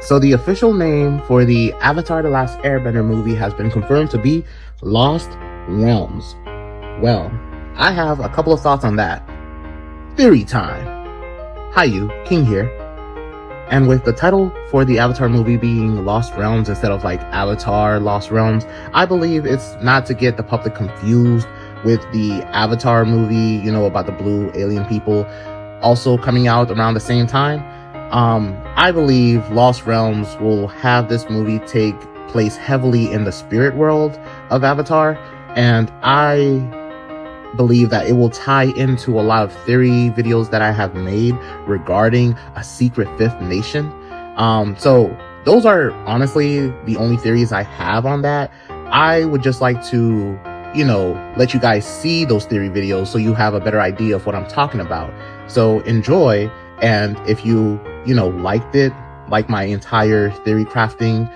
So the official name for the Avatar: The Last Airbender movie has been confirmed to be Lost Realms. Well, I have a couple of thoughts on that. Theory time. Hi you, King here. And with the title for the Avatar movie being Lost Realms instead of like Avatar Lost Realms, I believe it's not to get the public confused with the Avatar movie, about the blue alien people also coming out around the same time. I believe Lost Realms will have this movie take place heavily in the spirit world of Avatar, and I believe that it will tie into a lot of theory videos that I have made regarding a secret fifth nation. So those are honestly the only theories I have on that. I would just like to, let you guys see those theory videos so you have a better idea of what I'm talking about. So enjoy, and if you, liked it, like my entire theory crafting,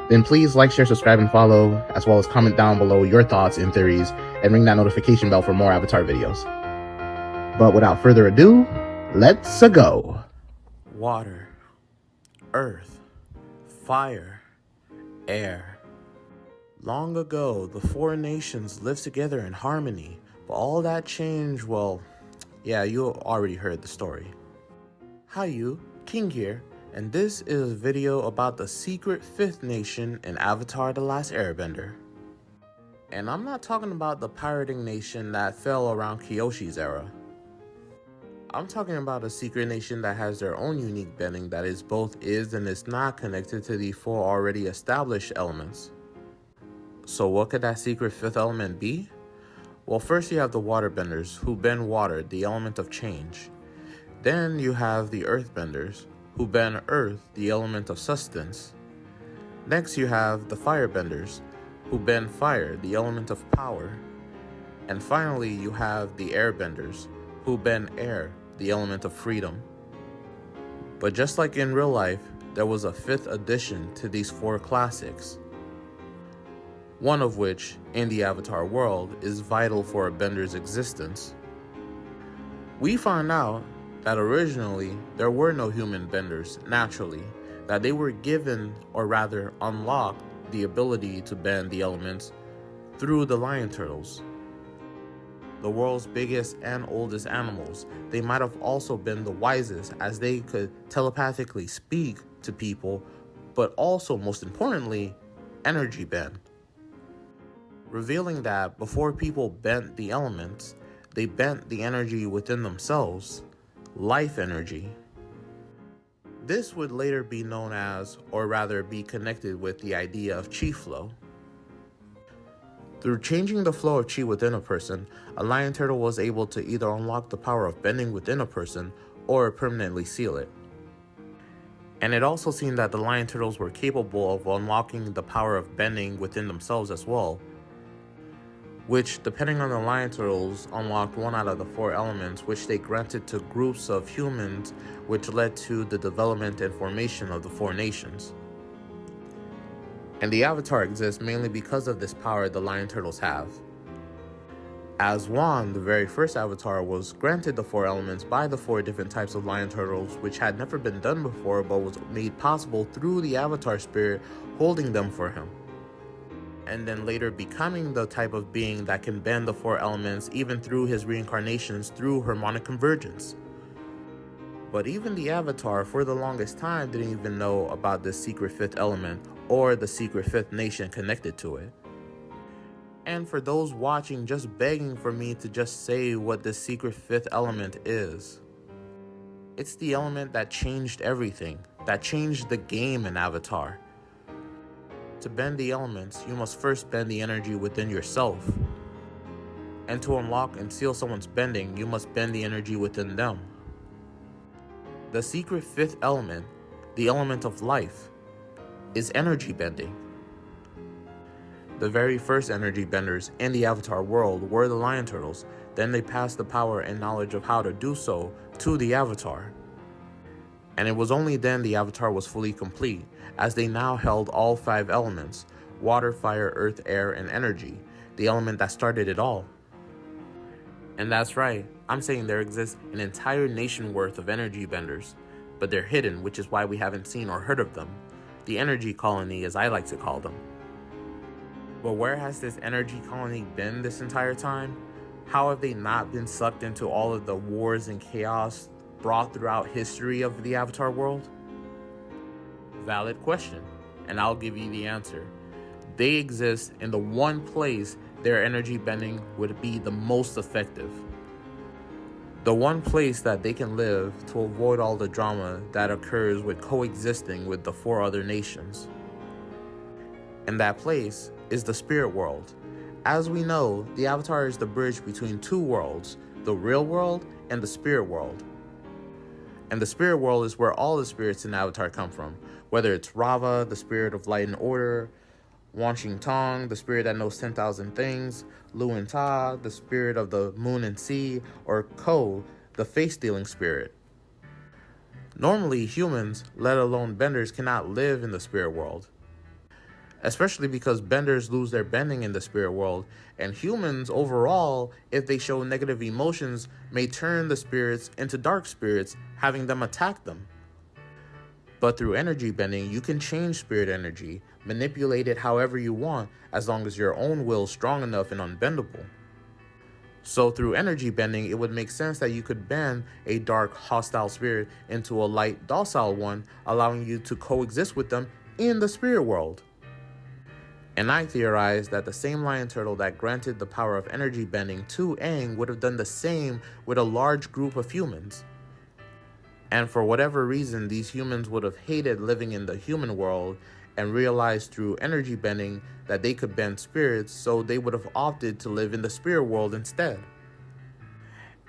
then please like, share, subscribe, and follow, as well as comment down below your thoughts and theories, and ring that notification bell for more Avatar videos. But without further ado, let's go. Water, earth, fire, air. Long ago, the four nations lived together in harmony, but all that changed, well, yeah, you already heard the story. Hi you, King here, and this is a video about the secret fifth nation in Avatar: The Last Airbender. And I'm not talking about the pirating nation that fell around Kyoshi's era. I'm talking about a secret nation that has their own unique bending that is both is and is not connected to the four already established elements. So what could that secret fifth element be? Well, first you have the waterbenders, who bend water, the element of change. Then you have the earthbenders, who bend earth, the element of sustenance. Next you have the firebenders, who bend fire, the element of power. And finally you have the airbenders, who bend air, the element of freedom. But just like in real life, there was a fifth addition to these four classics, one of which, in the Avatar world, is vital for a bender's existence. We find out that originally there were no human benders naturally, that they were given, or rather unlocked, the ability to bend the elements through the lion turtles. The world's biggest and oldest animals, they might have also been the wisest, as they could telepathically speak to people, but also, most importantly, energy bend. Revealing that before people bent the elements, they bent the energy within themselves, life energy. This would later be known as, or rather be connected with, the idea of chi flow. Through changing the flow of chi within a person, a lion turtle was able to either unlock the power of bending within a person or permanently seal it. And it also seemed that the lion turtles were capable of unlocking the power of bending within themselves as well, which, depending on the lion turtles, unlocked one out of the four elements, which they granted to groups of humans, which led to the development and formation of the four nations. And the Avatar exists mainly because of this power the lion turtles have. As Wan, the very first Avatar, was granted the four elements by the four different types of lion turtles, which had never been done before but was made possible through the Avatar spirit holding them for him, and then later becoming the type of being that can bend the four elements even through his reincarnations through harmonic convergence. But even the Avatar, for the longest time, didn't even know about this secret fifth element or the secret fifth nation connected to it. And for those watching just begging for me to just say what this secret fifth element is, it's the element that changed everything, that changed the game in Avatar. To bend the elements, you must first bend the energy within yourself. And to unlock and seal someone's bending, you must bend the energy within them. The secret fifth element, the element of life, is energy bending. The very first energy benders in the Avatar world were the lion turtles. Then they passed the power and knowledge of how to do so to the Avatar. And it was only then the Avatar was fully complete, as they now held all five elements: water, fire, earth, air, and energy, the element that started it all. And that's right, I'm saying there exists an entire nation worth of energy benders, but they're hidden, which is why we haven't seen or heard of them. the energy colony as I like to call them. But where has this energy colony been this entire time? How have they not been sucked into all of the wars and chaos brought throughout history of the Avatar world? Valid question, and I'll give you the answer. They exist in the one place their energy bending would be the most effective. The one place that they can live to avoid all the drama that occurs with coexisting with the 4 other nations. And that place is the spirit world. As we know, the Avatar is the bridge between 2 worlds, the real world and the spirit world. And the spirit world is where all the spirits in Avatar come from, whether it's Rava, the spirit of light and order, Wan Ching Tong, the spirit that knows 10,000 things, Luin Ta, the spirit of the moon and sea, or Ko, the face-stealing spirit. Normally, humans, let alone benders, cannot live in the spirit world. Especially because benders lose their bending in the spirit world, and humans overall, if they show negative emotions, may turn the spirits into dark spirits, having them attack them. But through energy bending, you can change spirit energy, manipulate it however you want, as long as your own will is strong enough and unbendable. So through energy bending, it would make sense that you could bend a dark, hostile spirit into a light, docile one, allowing you to coexist with them in the spirit world. And I theorize that the same lion turtle that granted the power of energy bending to Aang would have done the same with a large group of humans. And for whatever reason, these humans would have hated living in the human world and realized through energy bending that they could bend spirits, so they would have opted to live in the spirit world instead.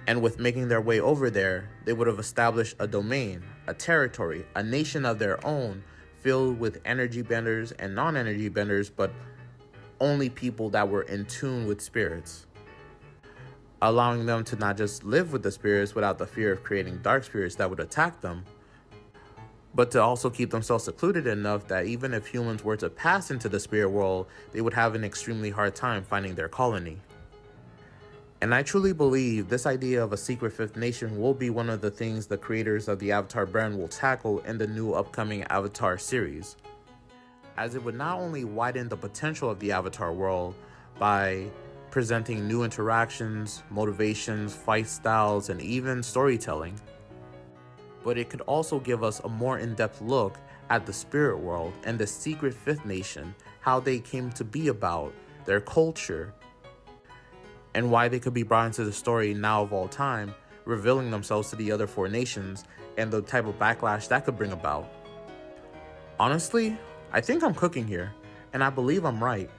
And with making their way over there, they would have established a domain, a territory, a nation of their own, filled with energy benders and non-energy benders, but only people that were in tune with spirits, allowing them to not just live with the spirits without the fear of creating dark spirits that would attack them, but to also keep themselves secluded enough that even if humans were to pass into the spirit world, they would have an extremely hard time finding their colony. And I truly believe this idea of a secret 5th nation will be one of the things the creators of the Avatar brand will tackle in the new upcoming Avatar series, as it would not only widen the potential of the Avatar world by presenting new interactions, motivations, fight styles, and even storytelling, but it could also give us a more in-depth look at the spirit world and the secret 5th nation, how they came to be about, their culture, and why they could be brought into the story now of all time, revealing themselves to the other 4 nations, and the type of backlash that could bring about. Honestly, I think I'm cooking here, and I believe I'm right.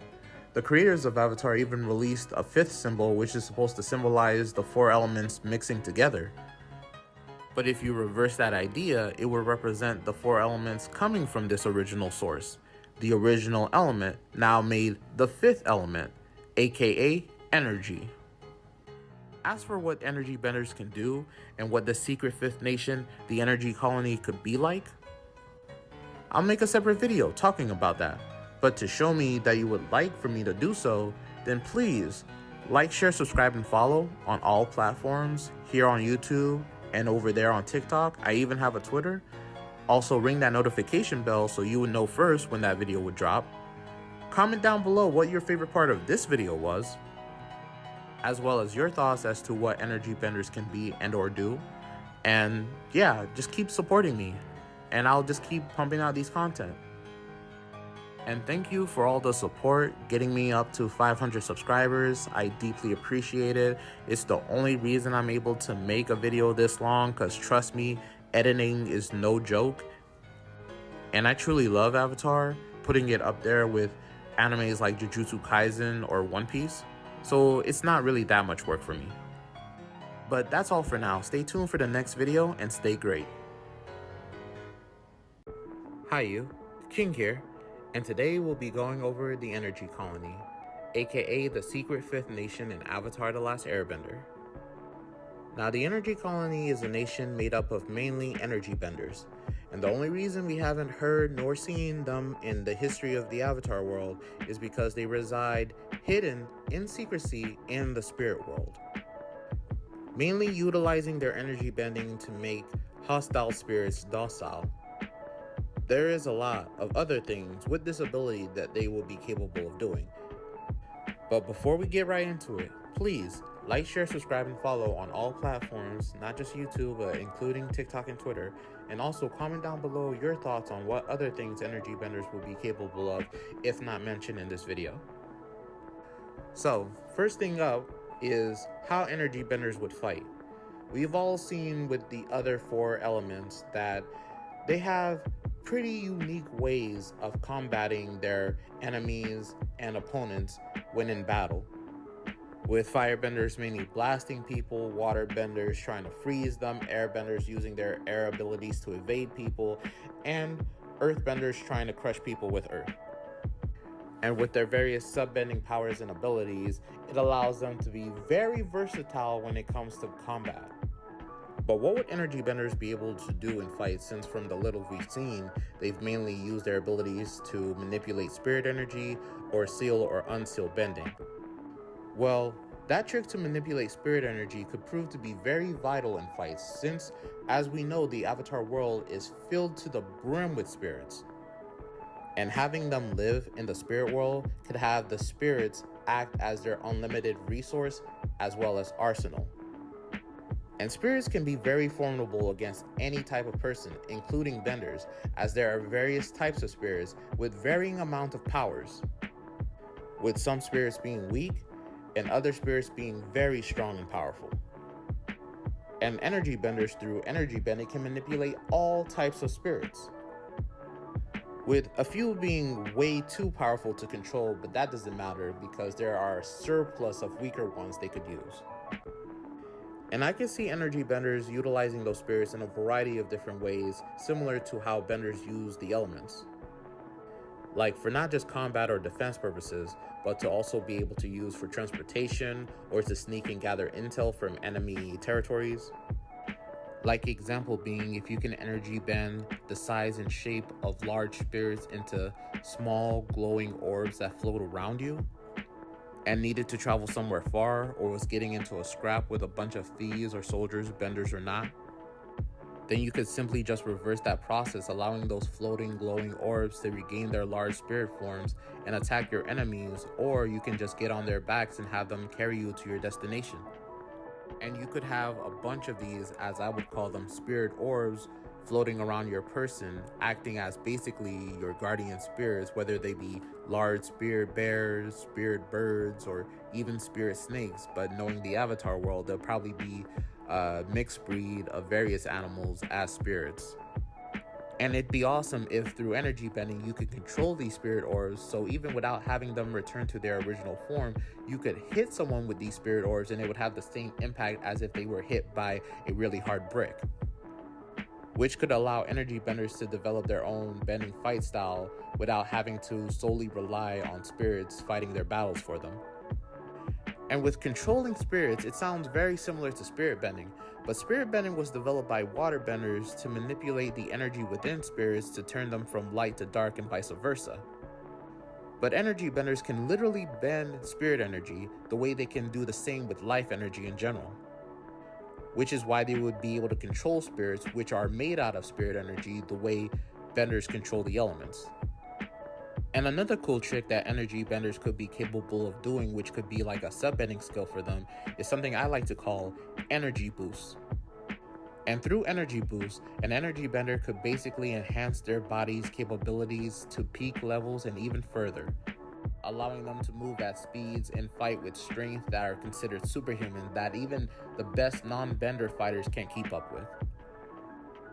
The creators of Avatar even released a 5th symbol, which is supposed to symbolize the 4 elements mixing together. But if you reverse that idea, it would represent the 4 elements coming from this original source. The original element now made the 5th element, aka energy. As for what energy benders can do and what the secret 5th nation, the energy colony, could be like, I'll make a separate video talking about that. But to show me that you would like for me to do so, then please like, share, subscribe, and follow on all platforms, here on YouTube and over there on TikTok. I even have a Twitter. Also ring that notification bell so you would know first when that video would drop. Comment down below what your favorite part of this video was, as well as your thoughts as to what energy benders can be and or do. And yeah, just keep supporting me and I'll just keep pumping out these content. And thank you for all the support, getting me up to 500 subscribers. I deeply appreciate it. It's the only reason I'm able to make a video this long, because trust me, editing is no joke. And I truly love Avatar, putting it up there with animes like Jujutsu Kaisen or One Piece. So it's not really that much work for me. But that's all for now. Stay tuned for the next video and stay great. Hi you, King here. And today we'll be going over the Energy Colony, aka the secret 5th nation in Avatar The Last Airbender. Now the Energy Colony is a nation made up of mainly energy benders, and the only reason we haven't heard nor seen them in the history of the Avatar world is because they reside hidden in secrecy in the spirit world, mainly utilizing their energy bending to make hostile spirits docile. There is a lot of other things with this ability that they will be capable of doing. But before we get right into it, please like, share, subscribe, and follow on all platforms, not just YouTube, but including TikTok and Twitter. And also comment down below your thoughts on what other things energy benders will be capable of, if not mentioned in this video. So, first thing up is how energy benders would fight. We've all seen with the other 4 elements that they have pretty unique ways of combating their enemies and opponents when in battle. With firebenders mainly blasting people, waterbenders trying to freeze them, airbenders using their air abilities to evade people, and earthbenders trying to crush people with earth. And with their various subbending powers and abilities, it allows them to be very versatile when it comes to combat. But what would energy benders be able to do in fights, since from the little we've seen, they've mainly used their abilities to manipulate spirit energy or seal or unseal bending? Well, that trick to manipulate spirit energy could prove to be very vital in fights, since, as we know, the Avatar world is filled to the brim with spirits. And having them live in the spirit world could have the spirits act as their unlimited resource as well as arsenal. And spirits can be very formidable against any type of person, including benders, as there are various types of spirits with varying amount of powers, with some spirits being weak and other spirits being very strong and powerful. And energy benders, through energy bending, can manipulate all types of spirits, with a few being way too powerful to control, but that doesn't matter because there are a surplus of weaker ones they could use. And I can see energy benders utilizing those spirits in a variety of different ways, similar to how benders use the elements. Like for not just combat or defense purposes, but to also be able to use for transportation or to sneak and gather intel from enemy territories. Like example being, if you can energy bend the size and shape of large spirits into small glowing orbs that float around you, and needed to travel somewhere far, or was getting into a scrap with a bunch of thieves or soldiers, benders or not, then you could simply just reverse that process, allowing those floating glowing orbs to regain their large spirit forms and attack your enemies, or you can just get on their backs and have them carry you to your destination. And you could have a bunch of these, as I would call them, spirit orbs, floating around your person, acting as basically your guardian spirits, whether they be large spirit bears, spirit birds, or even spirit snakes. But knowing the Avatar world, they'll probably be a mixed breed of various animals as spirits. And it'd be awesome if through energy bending you could control these spirit orbs, so even without having them return to their original form, you could hit someone with these spirit orbs and it would have the same impact as if they were hit by a really hard brick, which could allow energy benders to develop their own bending fight style without having to solely rely on spirits fighting their battles for them. And with controlling spirits, it sounds very similar to spirit bending, but spirit bending was developed by water benders to manipulate the energy within spirits to turn them from light to dark and vice versa. But energy benders can literally bend spirit energy the way they can do the same with life energy in general, which is why they would be able to control spirits which are made out of spirit energy the way benders control the elements. And another cool trick that energy benders could be capable of doing, which could be like a sub-bending skill for them, is something I like to call energy boost. And through energy boost, an energy bender could basically enhance their body's capabilities to peak levels and even further, allowing them to move at speeds and fight with strength that are considered superhuman, that even the best non-bender fighters can't keep up with.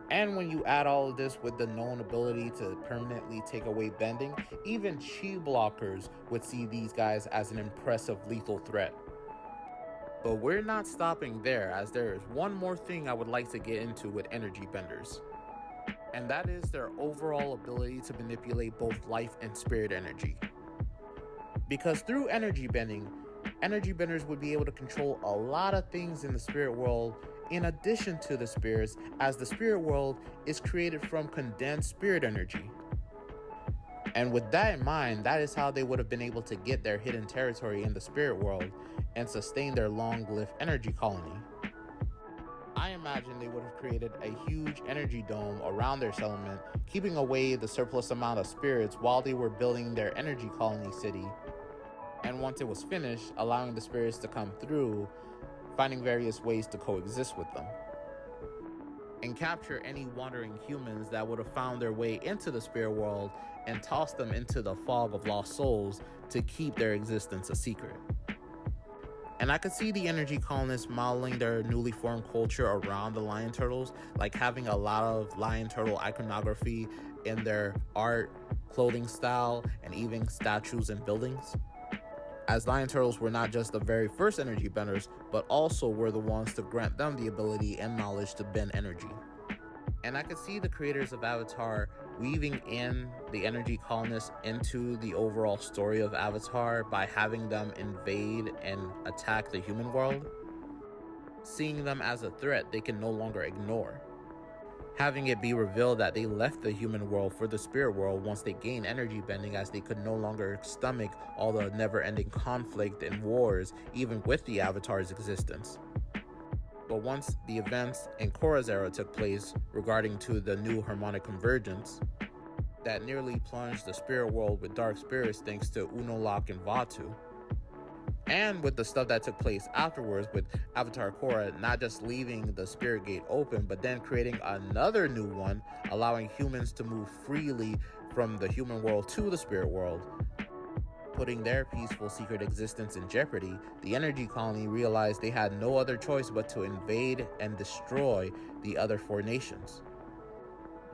And when you add all of this with the known ability to permanently take away bending, even chi blockers would see these guys as an impressive lethal threat. But we're not stopping there, as there is one more thing I would like to get into with energy benders. And that is their overall ability to manipulate both life and spirit energy. Because through energy bending, energy benders would be able to control a lot of things in the spirit world in addition to the spirits, as the spirit world is created from condensed spirit energy. And with that in mind, that is how they would have been able to get their hidden territory in the spirit world and sustain their long-lived energy colony. I am imagine they would have created a huge energy dome around their settlement, keeping away the surplus amount of spirits while they were building their energy colony city. And once it was finished, allowing the spirits to come through, finding various ways to coexist with them. And capture any wandering humans that would have found their way into the spirit world and toss them into the fog of lost souls to keep their existence a secret. And I could see the energy colonists modeling their newly formed culture around the lion turtles, like having a lot of lion turtle iconography in their art, clothing style, and even statues and buildings. As lion turtles were not just the very first energy benders, but also were the ones to grant them the ability and knowledge to bend energy. And I could see the creators of Avatar weaving in the energy colonists into the overall story of Avatar by having them invade and attack the human world, seeing them as a threat they can no longer ignore. Having it be revealed that they left the human world for the spirit world once they gained energy bending, as they could no longer stomach all the never-ending conflict and wars even with the Avatar's existence. But once the events in Korra's era took place regarding to the new harmonic convergence that nearly plunged the spirit world with dark spirits thanks to Unalaq and Vatu, and with the stuff that took place afterwards with Avatar Korra not just leaving the spirit gate open, but then creating another new one, allowing humans to move freely from the human world to the spirit world, putting their peaceful secret existence in jeopardy, the energy colony realized they had no other choice but to invade and destroy the other four nations.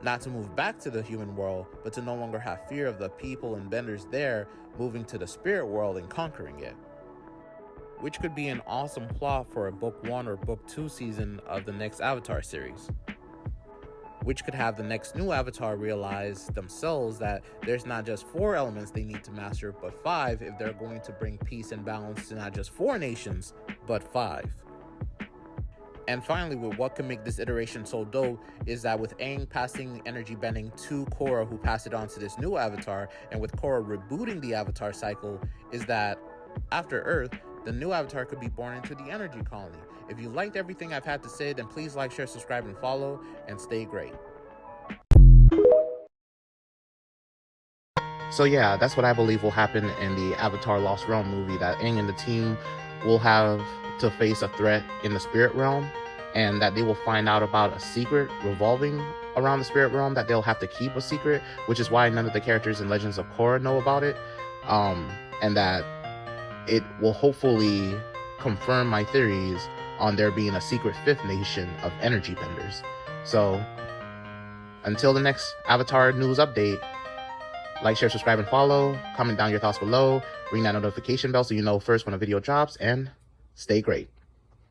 Not to move back to the human world, but to no longer have fear of the people and benders there moving to the spirit world and conquering it. Which could be an awesome plot for a book 1 or book 2 season of the next Avatar series. Which could have the next new Avatar realize themselves that there's not just 4 elements they need to master, but 5 if they're going to bring peace and balance to not just 4 nations, but 5. And finally, with what can make this iteration so dope is that with Aang passing energy bending to Korra, who passed it on to this new Avatar, and with Korra rebooting the Avatar cycle, is that after Earth, the new Avatar could be born into the energy colony. If you liked everything I've had to say, then please like, share, subscribe, and follow, and stay great. So yeah, that's what I believe will happen in the Avatar Lost Realm movie, that Aang and the team will have to face a threat in the spirit realm, and that they will find out about a secret revolving around the spirit realm that they'll have to keep a secret, which is why none of the characters in Legends of Korra know about it, and that it will hopefully confirm my theories on there being a secret 5th nation of energy benders. So until the next Avatar news update, like, share, subscribe, and follow. Comment down your thoughts below. Ring that notification bell so you know first when a video drops, and stay great.